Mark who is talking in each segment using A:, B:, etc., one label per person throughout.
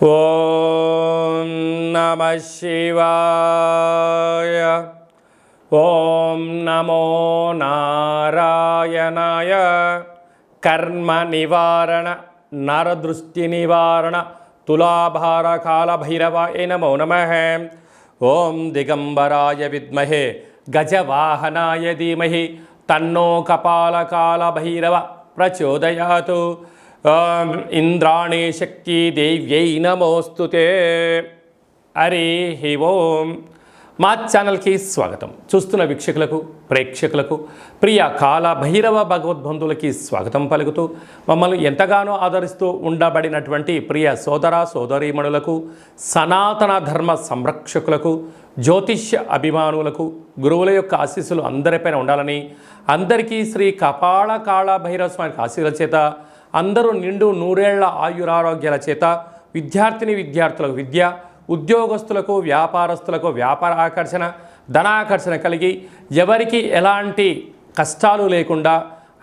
A: ఓం నమః శివాయ. ఓం నమో నారాయణాయ. కర్మ నివారణ నరదృష్టి నివారణ తులాభార కాల భైరవాయ నమో నమః. ఓం దిగంబరాయ విద్మహే గజవాహనాయ ధీమహి తన్నో కపాలకాల భైరవ ప్రచోదయాతు. ఇంద్రాణి శక్తి దేవ్యై నమోస్తుతే. హరి ఓం. మా ఛానల్కి స్వాగతం. చూస్తున్న వీక్షకులకు ప్రేక్షకులకు ప్రియ కాల భైరవ భగవద్బంధువులకి స్వాగతం పలుకుతూ మమ్మల్ని ఎంతగానో ఆదరిస్తూ ఉండబడినటువంటి ప్రియ సోదర సోదరీమణులకు, సనాతన ధర్మ సంరక్షకులకు, జ్యోతిష్య అభిమానులకు గురువుల యొక్క ఆశీస్సులు అందరిపైన ఉండాలని, అందరికీ శ్రీ కపాల కాళ భైరవ స్వామి ఆశీస్సుల చేత అందరూ నిండు నూరేళ్ల ఆయురారోగ్యాల చేత విద్యార్థులకు విద్య, ఉద్యోగస్తులకు వ్యాపారస్తులకు వ్యాపార ఆకర్షణ, ధనాకర్షణ కలిగి ఎవరికి ఎలాంటి కష్టాలు లేకుండా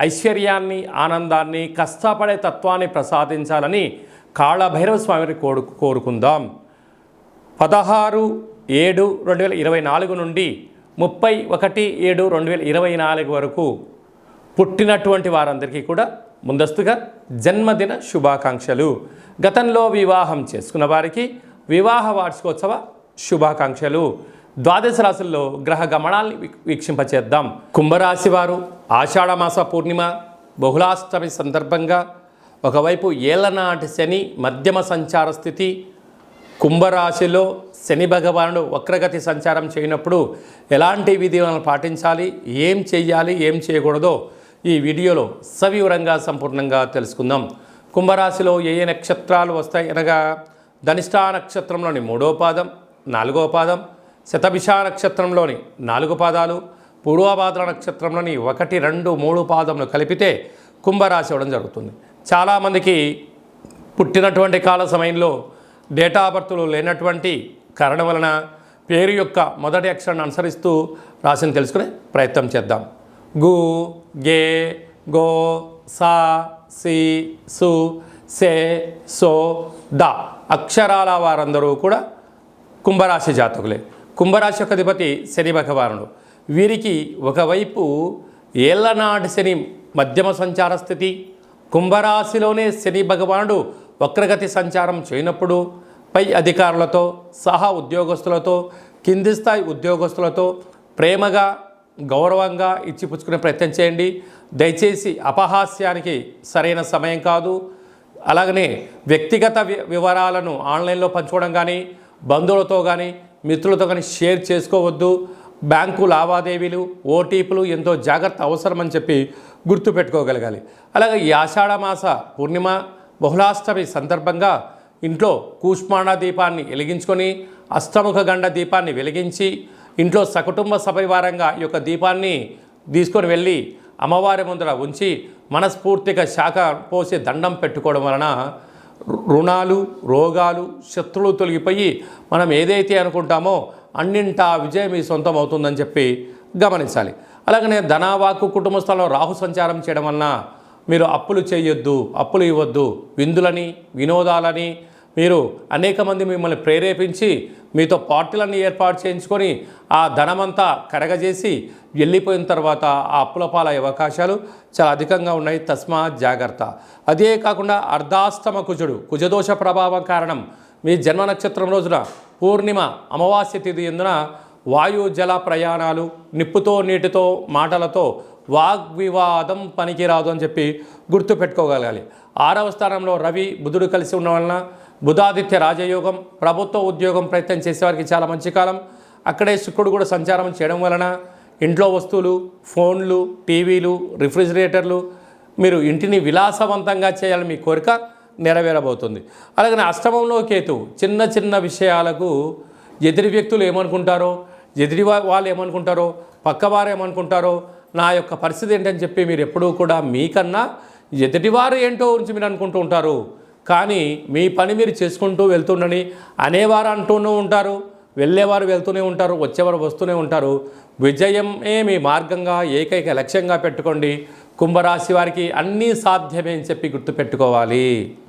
A: ఐశ్వర్యాన్ని, ఆనందాన్ని, కష్టపడే తత్వాన్ని ప్రసాదించాలని కాళభైరవ స్వామిని కోరుకుందాం. 16/7/2024 నుండి 31/7/2024 వరకు పుట్టినటువంటి వారందరికీ కూడా ముందస్తుగా జన్మదిన శుభాకాంక్షలు. గతంలో వివాహం చేసుకున్న వారికి వివాహ వార్షికోత్సవ శుభాకాంక్షలు. ద్వాదశ రాశుల్లో గ్రహ గమనాల్ని వీక్షింపచేద్దాం. కుంభరాశి వారు ఆషాఢమాస పూర్ణిమ బహుళాష్టమి సందర్భంగా ఒకవైపు ఏళ్లనాటి శని మధ్యమ సంచార స్థితి, కుంభరాశిలో శని భగవానుడు వక్రగతి సంచారం చేయనప్పుడు ఎలాంటి విధిలను పాటించాలి, ఏం చేయాలి, ఏం చేయకూడదో ఈ వీడియోలో సవివరంగా సంపూర్ణంగా తెలుసుకుందాం. కుంభరాశిలో ఏ ఏ నక్షత్రాలు వస్తాయి అనగా ధనిష్ఠా నక్షత్రంలోని 3వ పాదం, 4వ పాదం, శతభిష నక్షత్రంలోని 4 పాదాలు, పూర్వభాద్ర నక్షత్రంలోని 1, 2, 3 పాదములు కలిపితే కుంభరాశి అవ్వడం జరుగుతుంది. చాలామందికి పుట్టినటువంటి కాల సమయంలో డేటా బర్త్లు లేనటువంటి కారణం వలన పేరు యొక్క మొదటి అక్షరాన్ని అనుసరిస్తూ రాశిని తెలుసుకునే ప్రయత్నం చేద్దాం. గు, గే, గో, సా, సి, సు, సే, సో, ద అక్షరాల వారందరూ కూడా కుంభరాశి జాతకులే. కుంభరాశి యొక్క అధిపతి శని భగవానుడు. వీరికి ఒకవైపు ఏళ్లనాటి శని మధ్యమ సంచార స్థితి, కుంభరాశిలోనే శని భగవానుడు వక్రగతి సంచారం చేయనప్పుడు పై అధికారులతో సహా ఉద్యోగస్తులతో, కింది స్థాయి ఉద్యోగస్తులతో ప్రేమగా గౌరవంగా ఇచ్చిపుచ్చుకునే ప్రయత్నం చేయండి. దయచేసి అపహాస్యానికి సరైన సమయం కాదు. అలాగనే వ్యక్తిగత వివరాలను ఆన్లైన్లో పంచుకోవడం కానీ, బంధువులతో కానీ, మిత్రులతో కానీ షేర్ చేసుకోవద్దు. బ్యాంకు లావాదేవీలు, ఓటీపీలు ఎంతో జాగ్రత్త అవసరమని చెప్పి గుర్తుపెట్టుకోగలగాలి. అలాగే ఈ ఆషాఢమాస పూర్ణిమ బహుళాష్టమి సందర్భంగా ఇంట్లో కూష్మాండ దీపాన్ని వెలిగించుకొని, అష్టముఖ గండ దీపాన్ని వెలిగించి ఇంట్లో సకుటుంబ సపరివారంగా ఈ యొక్క దీపాన్ని తీసుకొని వెళ్ళి అమ్మవారి ముందర ఉంచి మనస్ఫూర్తిగా శాఖ పోసి దండం పెట్టుకోవడం వలన రుణాలు, రోగాలు, శత్రువులు తొలగిపోయి మనం ఏదైతే అనుకుంటామో అన్నింటా విజయం మీ సొంతం అవుతుందని చెప్పి గమనించాలి. అలాగనే ధనవాక్కు కుటుంబ స్థలంలో రాహు సంచారం చేయడం వలన మీరు అప్పులు చేయొద్దు, అప్పులు ఇవ్వద్దు. విందులని, వినోదాలని మీరు అనేక మంది మిమ్మల్ని ప్రేరేపించి మీతో పార్టీలన్నీ ఏర్పాటు చేయించుకొని ఆ ధనమంతా కరగజేసి వెళ్ళిపోయిన తర్వాత ఆ అప్పుల పాలయ్యే అవకాశాలు చాలా అధికంగా ఉన్నాయి. తస్మాత్ జాగ్రత్త. అదే కాకుండా అర్ధాష్టమ కుజుడు, కుజదోష ప్రభావం కారణం మీ జన్మ నక్షత్రం రోజున పూర్ణిమ అమావాస్య తిథి ఎందున వాయు జల ప్రయాణాలు, నిప్పుతో నీటితో మాటలతో వాగ్వివాదం పనికిరాదు అని చెప్పి గుర్తుపెట్టుకోగలగాలి. 6వ స్థానంలో రవి బుధుడు కలిసి ఉన్న వలన బుధాదిత్య రాజయోగం, ప్రభుత్వ ఉద్యోగం ప్రయత్నం చేసేవారికి చాలా మంచి కాలం. అక్కడే శుక్రుడు కూడా సంచారం చేయడం వలన ఇంట్లో వస్తువులు, ఫోన్లు, టీవీలు, రిఫ్రిజిరేటర్లు మీరు ఇంటిని విలాసవంతంగా చేయాలని మీ కోరిక నెరవేరబోతుంది. అలాగే అష్టమంలో కేతు చిన్న చిన్న విషయాలకు ఎదుటి వ్యక్తులు ఏమనుకుంటారో, ఎదుటి వాళ్ళు ఏమనుకుంటారో, పక్కవారు ఏమనుకుంటారో, నా యొక్క పరిస్థితి ఏంటని చెప్పి మీరు ఎప్పుడూ కూడా మీకన్నా ఎదుటివారు ఏంటో గురించి మీరు అనుకుంటూ ఉంటారు. కానీ మీ పని మీరు చేసుకుంటూ వెళ్తుండని అనేవారు అంటూనే ఉంటారు, వెళ్ళేవారు వెళ్తూనే ఉంటారు, వచ్చేవారు వస్తూనే ఉంటారు. విజయమే మీ మార్గంగా ఏకైక లక్ష్యంగా పెట్టుకోండి. కుంభరాశి వారికి అన్నీ సాధ్యమే అని చెప్పి గుర్తుపెట్టుకోవాలి.